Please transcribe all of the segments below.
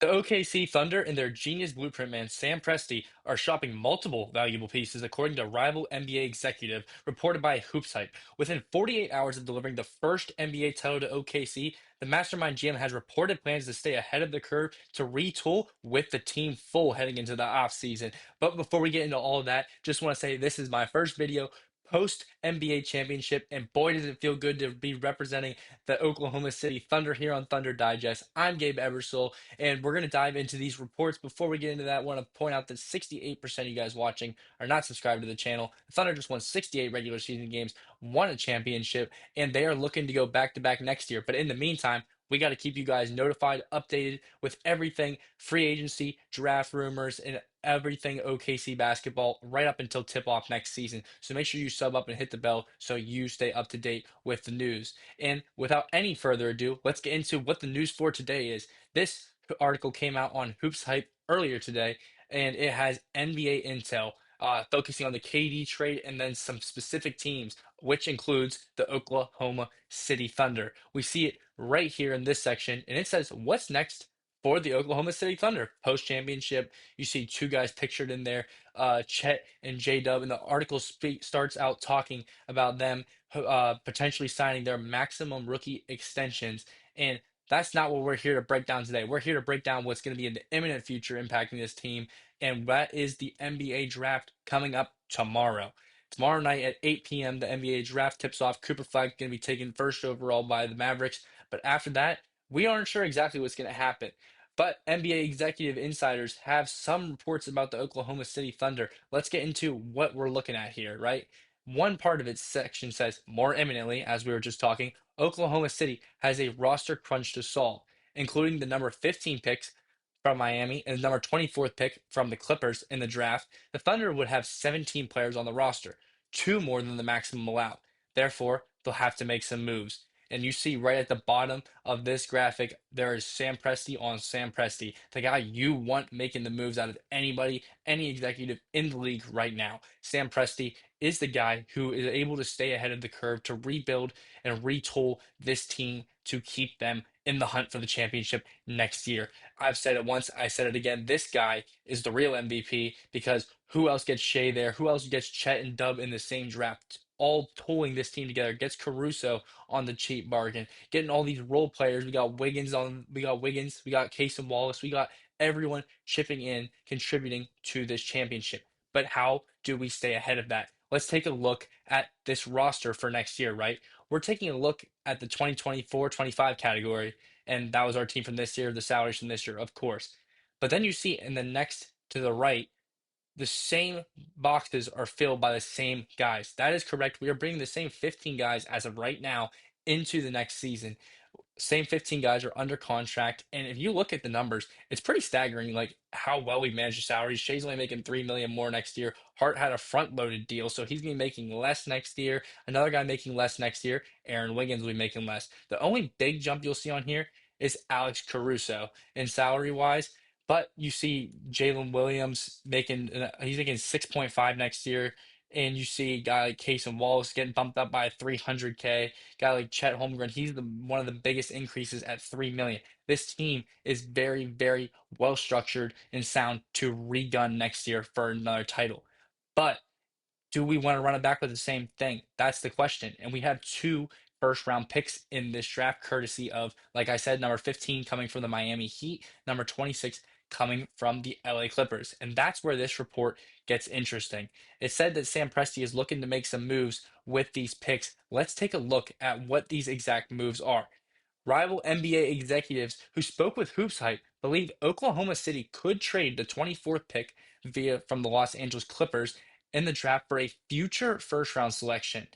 The OKC Thunder and their genius blueprint man Sam Presti are shopping multiple valuable pieces, according to rival NBA executive reported by Hoops Hype. Within 48 hours of delivering the first NBA title to OKC, the Mastermind GM has reported plans to stay ahead of the curve to retool with the team full heading into the offseason. But before we get into all of that, just want to say this is my first video post NBA championship, and boy, does it feel good to be representing the Oklahoma City Thunder here on Thunder Digest. I'm Gabe Ebersole, and we're going to dive into these reports. Before we get into that, I want to point out that 68% of you guys watching are not subscribed to the channel. The Thunder just won 68 regular season games, won a championship, and they are looking to go back to back next year. But in the meantime, we got to keep you guys notified, updated with everything free agency, draft rumors, and everything OKC basketball right up until tip off next season. So make sure you sub up and hit the bell so you stay up to date with the news. And without any further ado, let's get into what the news for today is. This article came out on Hoops Hype earlier today, and it has NBA intel. Focusing on the KD trade and then some specific teams, which includes the Oklahoma City Thunder. We see it right here in this section, and it says, "What's next for the Oklahoma City Thunder post championship?" You see two guys pictured in there, Chet and J Dub, and the article starts out talking about them potentially signing their maximum rookie extensions. And that's not what we're here to break down today. We're here to break down what's going to be in the imminent future impacting this team, and that is the NBA draft coming up tomorrow. Tomorrow night at 8 p.m., the NBA draft tips off. Cooper Flag going to be taken first overall by the Mavericks. But after that, we aren't sure exactly what's going to happen. But NBA executive insiders have some reports about the Oklahoma City Thunder. Let's get into what we're looking at here, right? One part of its section says, more imminently, as we were just talking, Oklahoma City has a roster crunch to solve, including the number 15 picks from Miami and the number 24th pick from the Clippers in the draft. The Thunder would have 17 players on the roster, two more than the maximum allowed. Therefore, they'll have to make some moves. And you see right at the bottom of this graphic, there is Sam Presti on Sam Presti, the guy you want making the moves out of anybody, any executive in the league right now. Sam Presti is the guy who is able to stay ahead of the curve to rebuild and retool this team to keep them in the hunt for the championship next year. I've said it once, I said it again. This guy is the real MVP because who else gets Shea there? Who else gets Chet and Dub in the same draft? All pulling this team together, gets Caruso on the cheap bargain, getting all these role players. We got Wiggins, we got Cason Wallace, we got everyone chipping in, contributing to this championship. But how do we stay ahead of that? Let's take a look at this roster for next year, right? We're taking a look at the 2024-25 category, and that was our team from this year, the salaries from this year, of course. But then you see in the next to the right, the same boxes are filled by the same guys. That is correct. We are bringing the same 15 guys as of right now into the next season. Same 15 guys are under contract. And if you look at the numbers, it's pretty staggering, like how well we manage the salaries. Shay's only making 3 million more next year. Hart had a front-loaded deal, so he's gonna be making less next year. Another guy making less next year. Aaron Wiggins will be making less. The only big jump you'll see on here is Alex Caruso in salary wise. But you see Jalen Williams making he's making 6.5 next year. And you see a guy like Cason Wallace getting bumped up by 300K. Guy like Chet Holmgren, he's one of the biggest increases at 3 million. This team is very, very well structured and sound to regun next year for another title. But do we want to run it back with the same thing? That's the question. And we have two first round picks in this draft, courtesy of, like I said, number 15 coming from the Miami Heat, number 26 coming from the LA Clippers. And that's where this report gets interesting. It said that Sam Presti is looking to make some moves with these picks. Let's take a look at what these exact moves are. Rival NBA executives who spoke with Hoops Hype believe Oklahoma City could trade the 24th pick via from the Los Angeles Clippers in the draft for a future first round selection.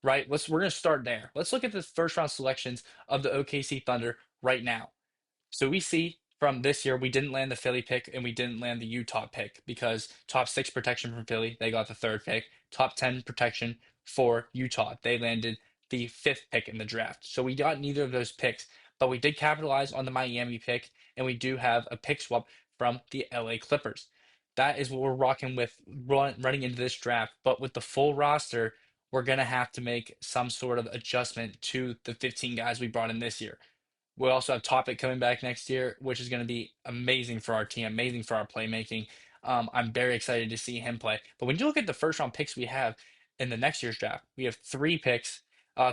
Right? We're gonna start there. Let's look at the first round selections of the OKC Thunder right now. So we see from this year, we didn't land the Philly pick and we didn't land the Utah pick because top six protection from Philly, they got the third pick. Top 10 protection for Utah, they landed the fifth pick in the draft. So we got neither of those picks, but we did capitalize on the Miami pick and we do have a pick swap from the LA Clippers. That is what we're rocking with running into this draft. But with the full roster, we're going to have to make some sort of adjustment to the 15 guys we brought in this year. We'll also have Topic coming back next year, which is going to be amazing for our team, amazing for our playmaking. I'm very excited to see him play. But when you look at the first round picks we have in the next year's draft, we have three picks,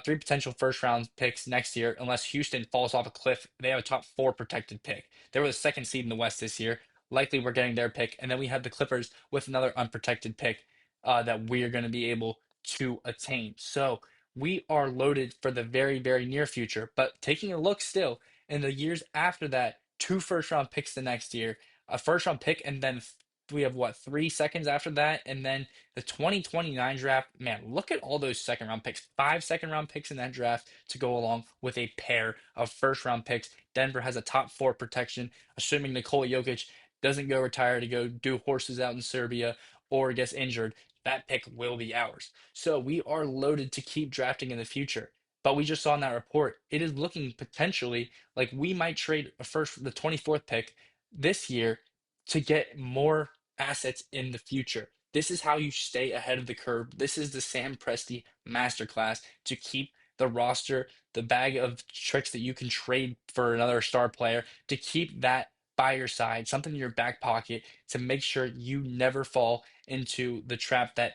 three potential first round picks next year, unless Houston falls off a cliff. They have a top four protected pick. They were the second seed in the West this year. Likely we're getting their pick. And then we have the Clippers with another unprotected pick that we are going to be able to attain. So we are loaded for the very, very near future. But taking a look still in the years after that, two first round picks the next year, a first round pick, and then we have what, 3 seconds after that, and then the 2029 draft. Man, look at all those second round picks, five second round picks in that draft to go along with a pair of first round picks. Denver has a top four protection, assuming Nikola Jokic doesn't go retire to go do horses out in Serbia or gets injured. That pick will be ours. So we are loaded to keep drafting in the future. But we just saw in that report, it is looking potentially like we might trade the 24th pick this year to get more assets in the future. This is how you stay ahead of the curve. This is the Sam Presti masterclass to keep the roster, the bag of tricks that you can trade for another star player, to keep that by your side, something in your back pocket to make sure you never fall into the trap that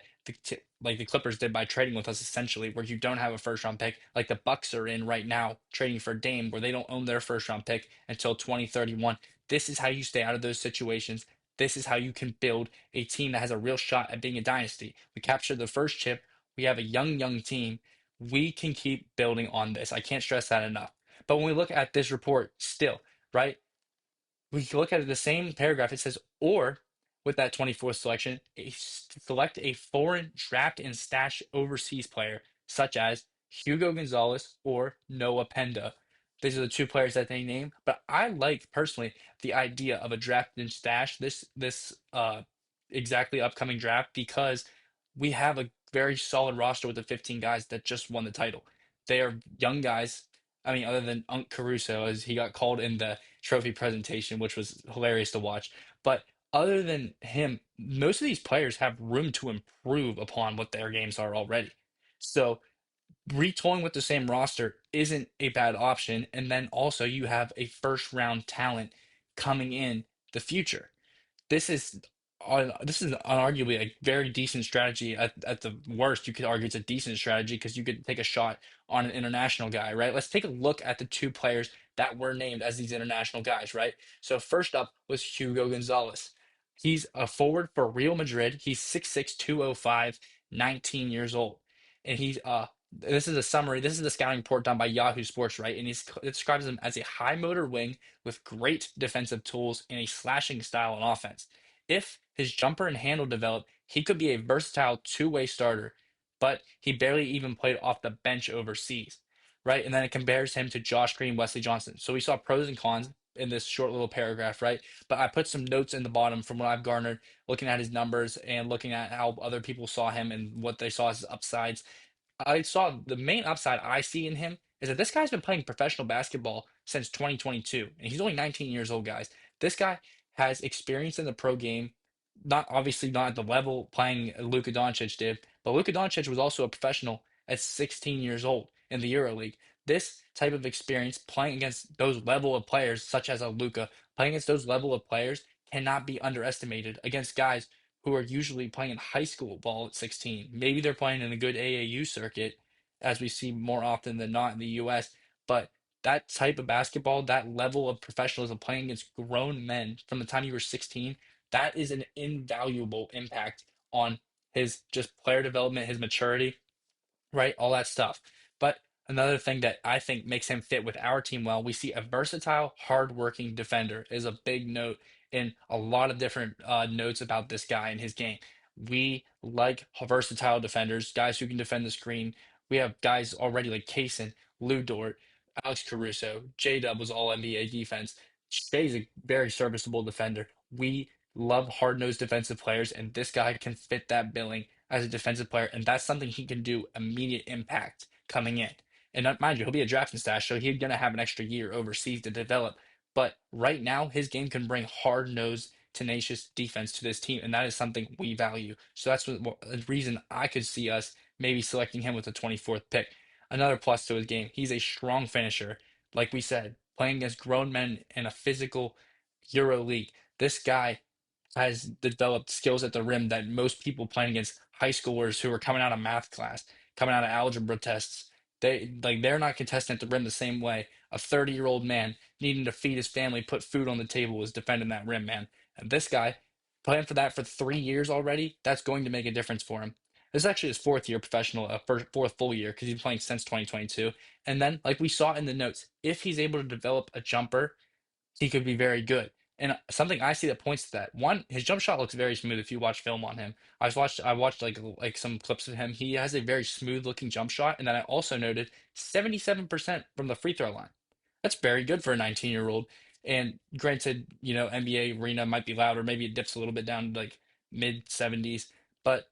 like the Clippers did by trading with us essentially, where you don't have a first round pick, like the Bucks are in right now, trading for Dame, where they don't own their first round pick until 2031. This is how you stay out of those situations. This is how you can build a team that has a real shot at being a dynasty. We captured the first chip. We have a young team. We can keep building on this. I can't stress that enough. But when we look at this report, still, right? We can look at the same paragraph. It says, or with that 24th selection, select a foreign draft and stash overseas player, such as Hugo Gonzalez or Noah Penda. These are the two players that they name. But I like personally the idea of a draft and stash this exactly upcoming draft because we have a very solid roster with the 15 guys that just won the title. They are young guys. I mean, other than Unc Caruso, as he got called in the trophy presentation, which was hilarious to watch. But other than him, most of these players have room to improve upon what their games are already. So retooling with the same roster isn't a bad option. And then also you have a first round talent coming in the future. This is unarguably a very decent strategy. At the worst, you could argue it's a decent strategy because you could take a shot on an international guy, right? Let's take a look at the two players that were named as these international guys, right? So first up was Hugo Gonzalez. He's a forward for Real Madrid. He's 6'6", 205, 19 years old. And he's this is a summary. This is the scouting report done by Yahoo Sports, right? And it describes him as a high motor wing with great defensive tools and a slashing style on offense. If his jumper and handle develop, he could be a versatile two-way starter, but he barely even played off the bench overseas, right? And then it compares him to Josh Green, Wesley Johnson. So we saw pros and cons in this short little paragraph, right? But I put some notes in the bottom from what I've garnered, looking at his numbers and looking at how other people saw him and what they saw as his upsides. I saw the main upside I see in him is that this guy's been playing professional basketball since 2022, and he's only 19 years old, guys. This guy has experience in the pro game, not obviously not at the level playing Luka Doncic did, but Luka Doncic was also a professional at 16 years old in the EuroLeague. This type of experience playing against those level of players, such as a Luka, playing against those level of players cannot be underestimated against guys who are usually playing high school ball at 16. Maybe they're playing in a good AAU circuit, as we see more often than not in the US. But that type of basketball, that level of professionalism playing against grown men from the time you were 16, that is an invaluable impact on his just player development, his maturity, right? All that stuff. But another thing that I think makes him fit with our team well, we see a versatile, hardworking defender is a big note in a lot of different notes about this guy and his game. We like versatile defenders, guys who can defend the screen. We have guys already like Cason, Dort, Alex Caruso, J-Dub was all NBA defense. Shai's a very serviceable defender. We love hard-nosed defensive players, and this guy can fit that billing as a defensive player, and that's something he can do immediate impact coming in. And mind you, he'll be a drafting stash, so he's going to have an extra year overseas to develop. But right now, his game can bring hard-nosed, tenacious defense to this team, and that is something we value. So that's the reason I could see us maybe selecting him with the 24th pick. Another plus to his game, he's a strong finisher. Like we said, playing against grown men in a physical Euro league. This guy has developed skills at the rim that most people playing against high schoolers who are coming out of math class, coming out of algebra tests, they're not contesting at the rim the same way. A 30-year-old man needing to feed his family, put food on the table is defending that rim, man. And this guy playing for that for 3 years already, that's going to make a difference for him. This is actually his fourth year professional, fourth full year because he's been playing since 2022. And then, like we saw in the notes, if he's able to develop a jumper, he could be very good. And something I see that points to that. One, his jump shot looks very smooth if you watch film on him. I watched like some clips of him. He has a very smooth looking jump shot. And then I also noted 77% from the free throw line. That's very good for a 19-year-old. And granted, NBA arena might be louder, maybe it dips a little bit down to like mid 70s. But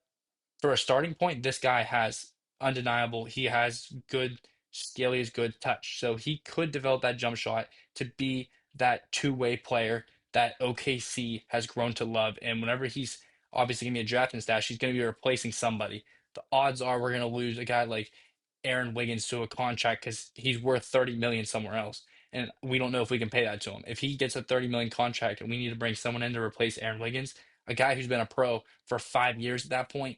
for a starting point, this guy has undeniable. He has good skill. He has good touch. So he could develop that jump shot to be that two-way player that OKC has grown to love. And whenever he's obviously going to be a drafting stash, he's going to be replacing somebody. The odds are we're going to lose a guy like Aaron Wiggins to a contract because he's worth 30 million somewhere else. And we don't know if we can pay that to him. If he gets a 30 million contract and we need to bring someone in to replace Aaron Wiggins, a guy who's been a pro for 5 years at that point,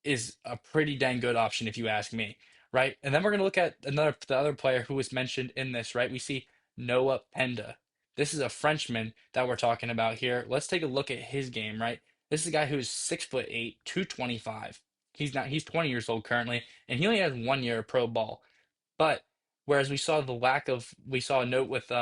is a pretty dang good option if you ask me, right? And then we're going to look at the other player who was mentioned in this, right? We see Noah Penda. This is a Frenchman that we're talking about here. Let's take a look at his game, right? This is a guy who's 6'8", 225. He's 20 years old currently, and he only has 1 year of pro ball. But whereas we saw a note with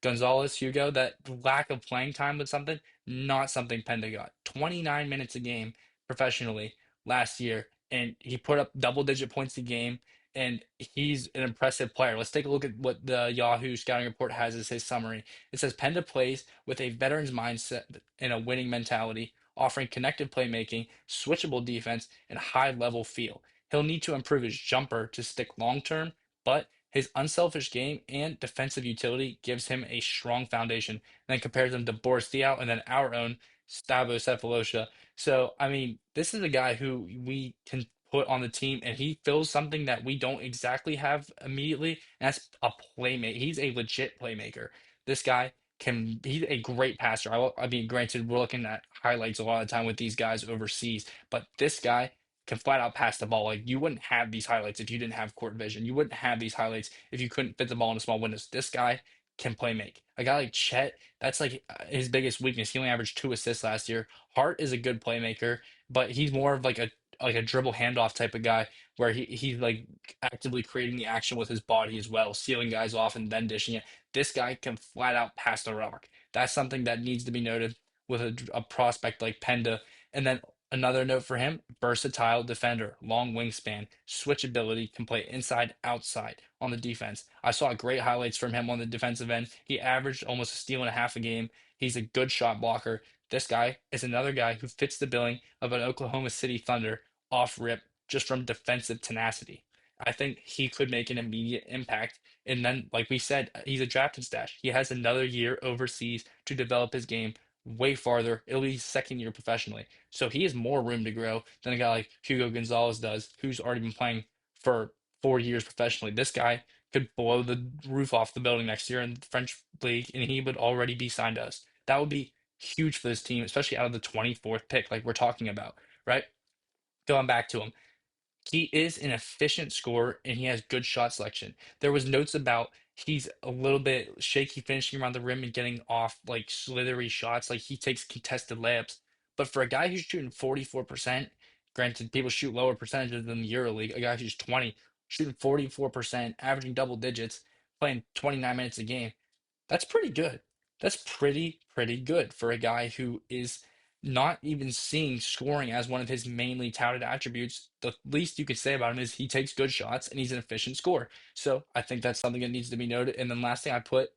Gonzalez Hugo that lack of playing time was something, not something Penda got. 29 minutes a game professionally last year, and he put up double-digit points a game, and he's an impressive player. Let's take a look at what the Yahoo scouting report has as his summary. It says Penda plays with a veteran's mindset and a winning mentality, offering connected playmaking, switchable defense, and high-level feel. He'll need to improve his jumper to stick long term, but his unselfish game and defensive utility gives him a strong foundation. And then compares him to Boris Diaw and then our own Stavo Cephalosha. So, I mean, this is a guy who we can put on the team, and he fills something that we don't exactly have immediately, and that's a playmate. He's a legit playmaker. This guy he's a great passer. I mean, granted, we're looking at highlights a lot of the time with these guys overseas, but this guy can flat out pass the ball. Like you wouldn't have these highlights if you didn't have court vision. You wouldn't have these highlights if you couldn't fit the ball in a small windows. This guy can play make. A guy like Chet, that's like his biggest weakness. He only averaged 2 assists last year. Hart is a good playmaker, but he's more of like a dribble handoff type of guy where he's like actively creating the action with his body as well, sealing guys off and then dishing it. This guy can flat out pass the rock. That's something that needs to be noted with a prospect like Penda. And then another note for him, versatile defender, long wingspan, switchability, can play inside, outside on the defense. I saw great highlights from him on the defensive end. He averaged almost a steal and a half a game. He's a good shot blocker. This guy is another guy who fits the billing of an Oklahoma City Thunder off rip just from defensive tenacity. I think he could make an immediate impact. And then, like we said, he's a drafted stash. He has another year overseas to develop his game way farther. It'll be his second year professionally. So he has more room to grow than a guy like Hugo Gonzalez does, who's already been playing for 4 years professionally. This guy could blow the roof off the building next year in the French league, and he would already be signed to us. That would be huge for this team, especially out of the 24th pick, like we're talking about, right? Going back to him. He is an efficient scorer and he has good shot selection. There was notes about he's a little bit shaky finishing around the rim and getting off like slithery shots. Like he takes contested layups. But for a guy who's shooting 44%, granted people shoot lower percentages than the EuroLeague, a guy who's 20, shooting 44%, averaging double digits, playing 29 minutes a game, that's pretty good. That's pretty good for a guy who is not even seeing scoring as one of his mainly touted attributes. The least you could say about him is he takes good shots and he's an efficient scorer. So I think that's something that needs to be noted. And then last thing I put,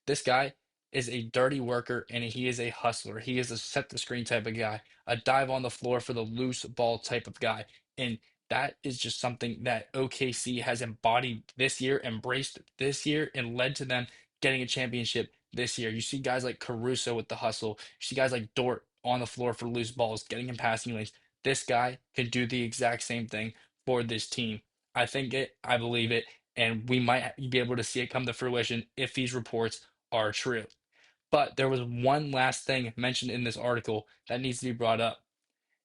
this guy is a dirty worker and he is a hustler. He is a set the screen type of guy, a dive on the floor for the loose ball type of guy. And that is just something that OKC has embodied this year, embraced this year, and led to them getting a championship this year. You see guys like Caruso with the hustle. You see guys like Dort on the floor for loose balls, getting in passing lanes. This guy can do the exact same thing for this team. I think it, I believe it, and we might be able to see it come to fruition if these reports are true. But there was one last thing mentioned in this article that needs to be brought up,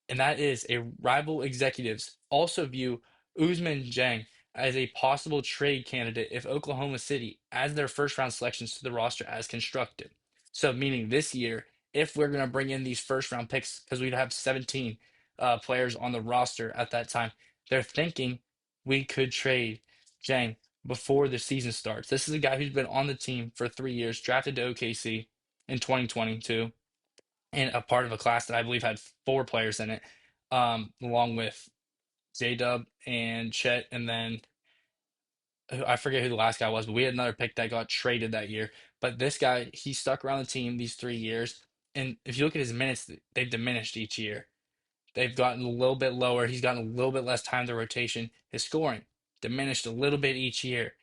and that is a rival executives also view Ousmane Dieng as a possible trade candidate if Oklahoma City adds their first round selections to the roster as constructed. So, meaning this year, if we're going to bring in these first round picks, because we'd have 17 players on the roster at that time, they're thinking we could trade Dieng before the season starts. This is a guy who's been on the team for 3 years, drafted to OKC in 2022 and a part of a class that I believe had four players in it, along with J Dub and Chet, and then I forget who the last guy was, but we had another pick that got traded that year. But this guy, he stuck around the team these 3 years, and if you look at his minutes, they've diminished each year. They've gotten a little bit lower. He's gotten a little bit less time to rotation. His scoring diminished a little bit each year.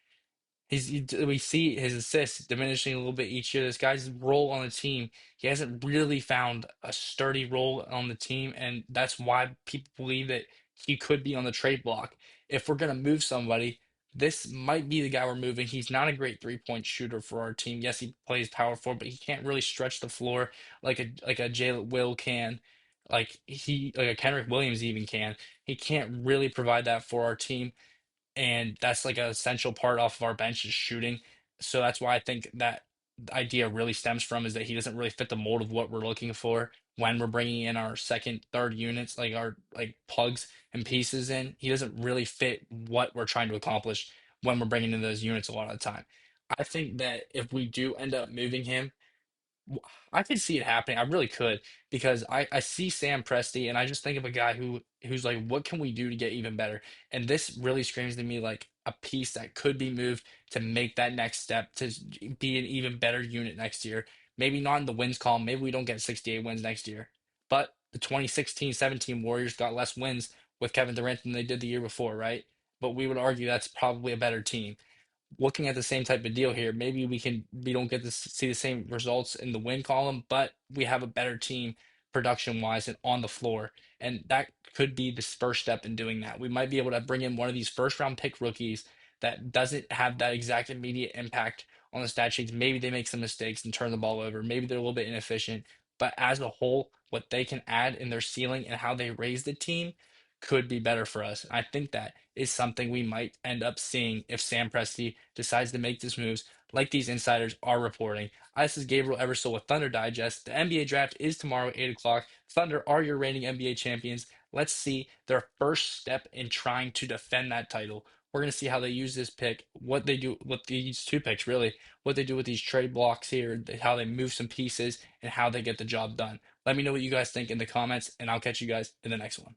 We see his assists diminishing a little bit each year. This guy's role on the team, he hasn't really found a sturdy role on the team, and that's why people believe that he could be on the trade block. If we're gonna move somebody, this might be the guy we're moving. He's not a great three-point shooter for our team. Yes, he plays power forward, but he can't really stretch the floor like a Jalen Will can, like a Kenrick Williams even can. He can't really provide that for our team, and that's like an essential part off of our bench is shooting. So that's why I think that idea really stems from is that he doesn't really fit the mold of what we're looking for when we're bringing in our second, third units, like our like plugs and pieces in. He doesn't really fit what we're trying to accomplish when we're bringing in those units a lot of the time. I think that if we do end up moving him, I could see it happening. I really could because I see Sam Presti and I just think of a guy who's like, what can we do to get even better? And this really screams to me like a piece that could be moved to make that next step to be an even better unit next year. Maybe not in the wins column. Maybe we don't get 68 wins next year. But the 2016-17 Warriors got less wins with Kevin Durant than they did the year before, right? But we would argue that's probably a better team. Looking at the same type of deal here, maybe we don't get to see the same results in the win column, but we have a better team production wise and on the floor. And that could be the first step in doing that. We might be able to bring in one of these first round pick rookies that doesn't have that exact immediate impact on the stat sheets. Maybe they make some mistakes and turn the ball over. Maybe they're a little bit inefficient. But as a whole, what they can add in their ceiling and how they raise the team could be better for us. I think that is something we might end up seeing if Sam Presti decides to make these moves, like these insiders are reporting. This is Gabriel Ebersole with Thunder Digest. The NBA draft is tomorrow at 8 o'clock. Thunder are your reigning NBA champions. Let's see their first step in trying to defend that title. We're going to see how they use this pick, what they do with these two picks, really, what they do with these trade blocks here, how they move some pieces, and how they get the job done. Let me know what you guys think in the comments, and I'll catch you guys in the next one.